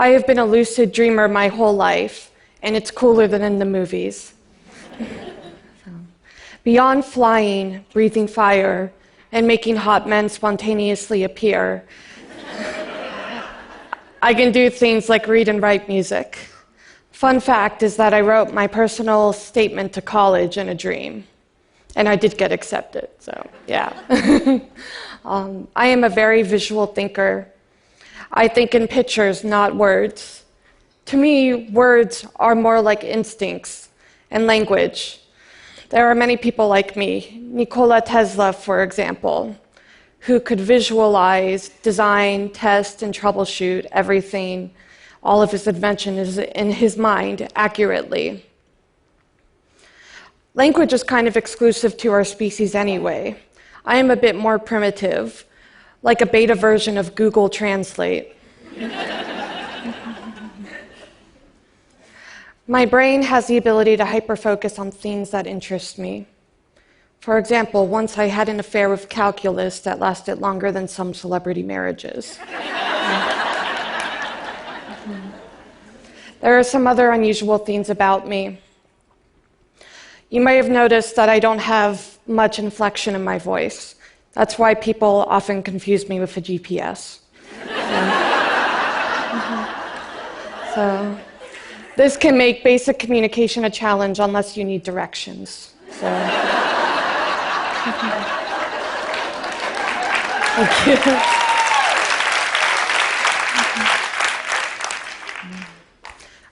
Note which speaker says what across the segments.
Speaker 1: I have been a lucid dreamer my whole life, and it's cooler than in the movies. Beyond flying, breathing fire, and making hot men spontaneously appear, I can do things like read and write music. Fun fact is that I wrote my personal statement to college in a dream, and I did get accepted, so yeah. I am a very visual thinker. I think in pictures, not words. To me, words are more like instincts and language. There are many people like me, Nikola Tesla, for example, who could visualize, design, test, and troubleshoot everything, all of his inventions in his mind accurately. Language is kind of exclusive to our species anyway. I am a bit more primitive, like a beta version of Google Translate. My brain has the ability to hyperfocus on things that interest me. For example, once I had an affair with calculus that lasted longer than some celebrity marriages. There are some other unusual things about me. You may have noticed that I don't have much inflection in my voice. That's why people often confuse me with a GPS. So this can make basic communication a challenge unless you need directions. So. Thank you.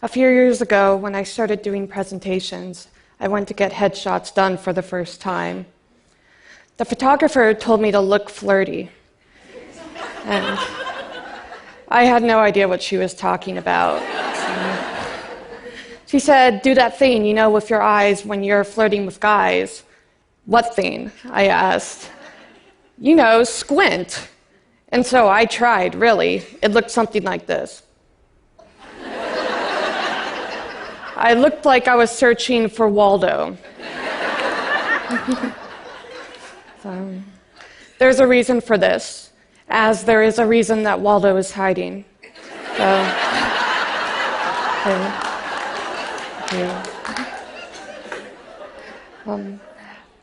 Speaker 1: A few years ago, when I started doing presentations, I went to get headshots done for the first time. The photographer told me to look flirty, and I had no idea what she was talking about. She said, do that thing, you know, with your eyes when you're flirting with guys. What thing? I asked. You know, squint. And so I tried, really. It looked something like this. I looked like I was searching for Waldo. So, there's a reason for this, as there is a reason that Waldo is hiding. So,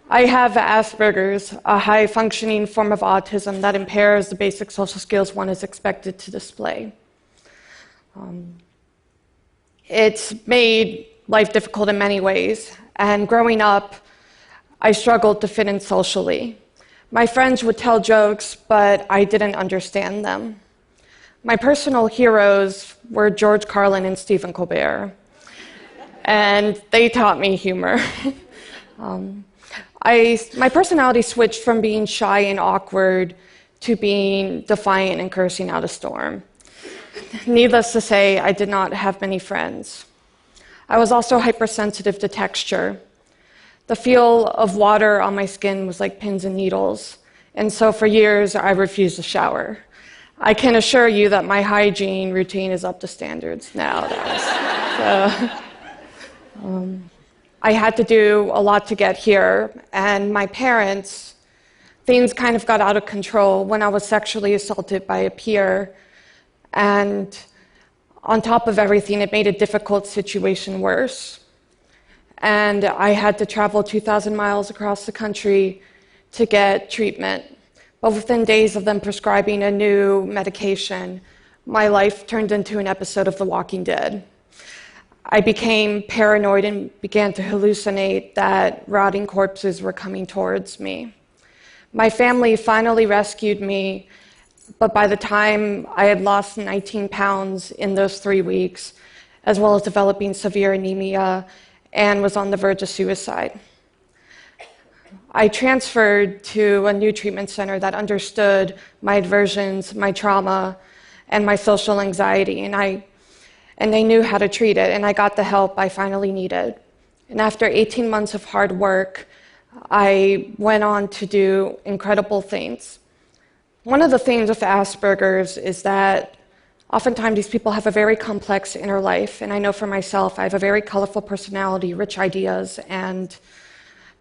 Speaker 1: I have Asperger's, a high-functioning form of autism that impairs the basic social skills one is expected to display. It's made life difficult in many ways, and growing up, I struggled to fit in socially. My friends would tell jokes, but I didn't understand them. My personal heroes were George Carlin and Stephen Colbert, and they taught me humor. My personality switched from being shy and awkward to being defiant and cursing out a storm. Needless to say, I did not have many friends. I was also hypersensitive to texture. The feel of water on my skin was like pins and needles, and so for years I refused to shower. I can assure you that my hygiene routine is up to standards nowadays. I had to do a lot to get here, and my parents, things kind of got out of control when I was sexually assaulted by a peer, and on top of everything, it made a difficult situation worse. And I had to travel 2,000 miles across the country to get treatment. But within days of them prescribing a new medication, my life turned into an episode of The Walking Dead. I became paranoid and began to hallucinate that rotting corpses were coming towards me. My family finally rescued me, but by the time I had lost 19 pounds in those 3 weeks, as well as developing severe anemia, and was on the verge of suicide. I transferred to a new treatment center that understood my aversions, my trauma, and my social anxiety, and they knew how to treat it, and I got the help I finally needed. And after 18 months of hard work, I went on to do incredible things. One of the things with Asperger's is that oftentimes these people have a very complex inner life, and I know for myself, I have a very colorful personality, rich ideas, and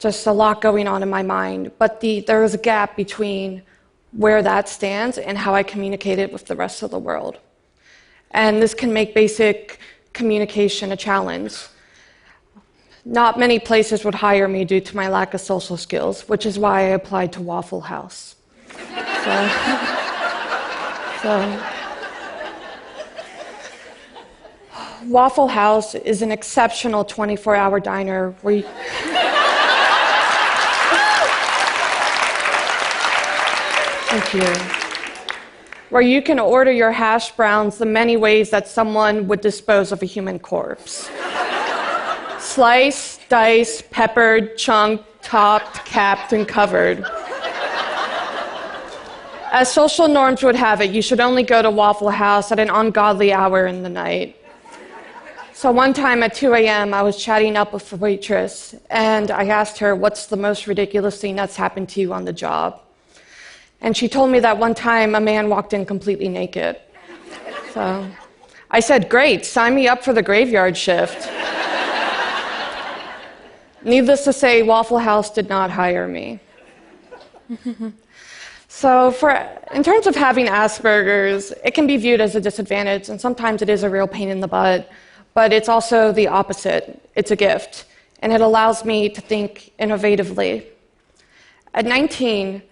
Speaker 1: just a lot going on in my mind. But there is a gap between where that stands and how I communicate it with the rest of the world. and this can make basic communication a challenge. Not many places would hire me due to my lack of social skills, which is why I applied to Waffle House. Waffle House is an exceptional 24-hour diner where you... Thank you. Where you can order your hash browns the many ways that someone would dispose of a human corpse. Sliced, diced, peppered, chunked, topped, capped, and covered. As social norms would have it, you should only go to Waffle House at an ungodly hour in the night. So one time at 2 a.m., I was chatting up with a waitress, and I asked her, what's the most ridiculous thing that's happened to you on the job? And she told me that one time a man walked in completely naked. So I said, great, sign me up for the graveyard shift. Needless to say, Waffle House did not hire me. So in terms of having Asperger's, it can be viewed as a disadvantage, and sometimes it is a real pain in the butt, but it's also the opposite. It's a gift, and it allows me to think innovatively. At 19,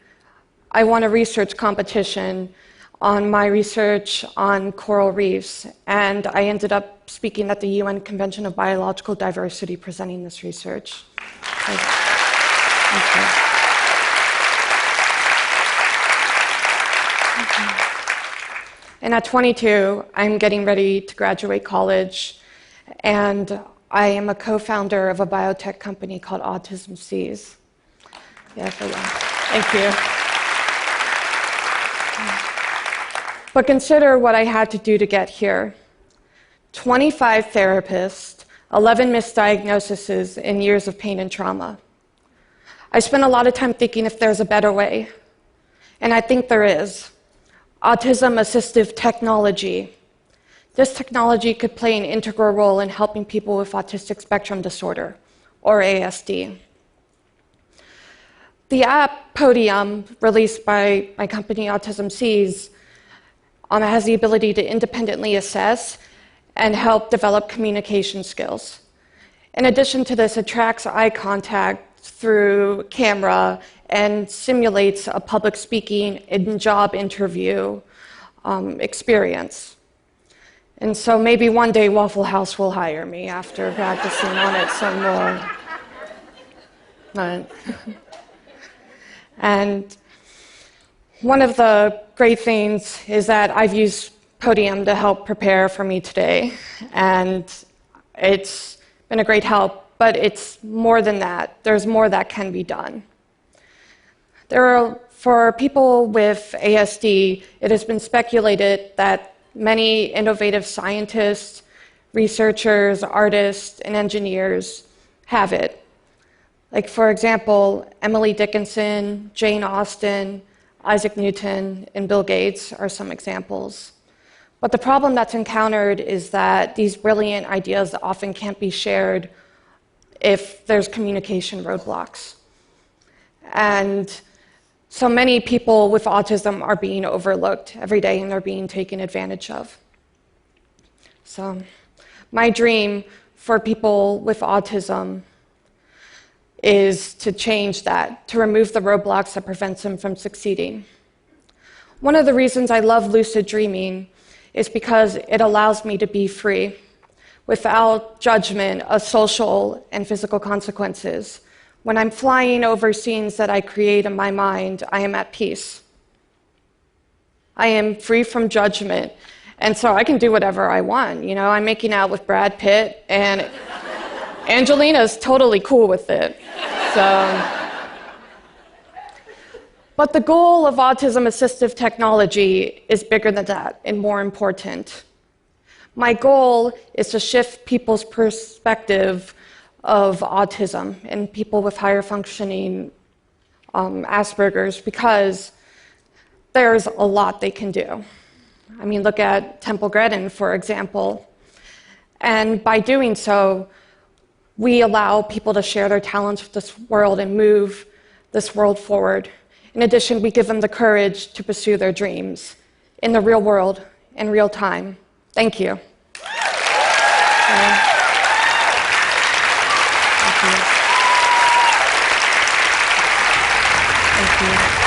Speaker 1: I won a research competition on my research on coral reefs, and I ended up speaking at the UN Convention of Biological Diversity presenting this research. Thank you. And at 22, I'm getting ready to graduate college, and I am a co-founder of a biotech company called Autism Seas. Thank you. But consider what I had to do to get here. 25 therapists, 11 misdiagnoses, and years of pain and trauma. I spent a lot of time thinking if there's a better way, and I think there is. Autism-assistive technology. This technology could play an integral role in helping people with autistic spectrum disorder, or ASD. The app Podium, released by my company Autism Seas, has the ability to independently assess and help develop communication skills. In addition to this, it tracks eye contact through camera and simulates a public speaking and job interview experience. And so maybe one day Waffle House will hire me after practicing on it some more. And one of the great things is that I've used Podium to help prepare for me today, and it's been a great help, but it's more than that. There's more that can be done. For people with ASD, it has been speculated that many innovative scientists, researchers, artists, and engineers have it. Like, for example, Emily Dickinson, Jane Austen, Isaac Newton, and Bill Gates are some examples. But the problem that's encountered is that these brilliant ideas often can't be shared if there's communication roadblocks. And so many people with autism are being overlooked every day, and they're being taken advantage of. So my dream for people with autism is to change that, to remove the roadblocks that prevent them from succeeding. One of the reasons I love lucid dreaming is because it allows me to be free, without judgment of social and physical consequences. When I'm flying over scenes that I create in my mind, I am at peace. I am free from judgment, and so I can do whatever I want. You know, I'm making out with Brad Pitt, and Angelina's totally cool with it. But the goal of autism-assistive technology is bigger than that and more important. My goal is to shift people's perspective of autism and people with higher functioning Asperger's, because there's a lot they can do. I mean, look at Temple Grandin, for example. And by doing so, we allow people to share their talents with this world and move this world forward. In addition, we give them the courage to pursue their dreams in the real world, in real time. Thank you. Thank you. Thank you.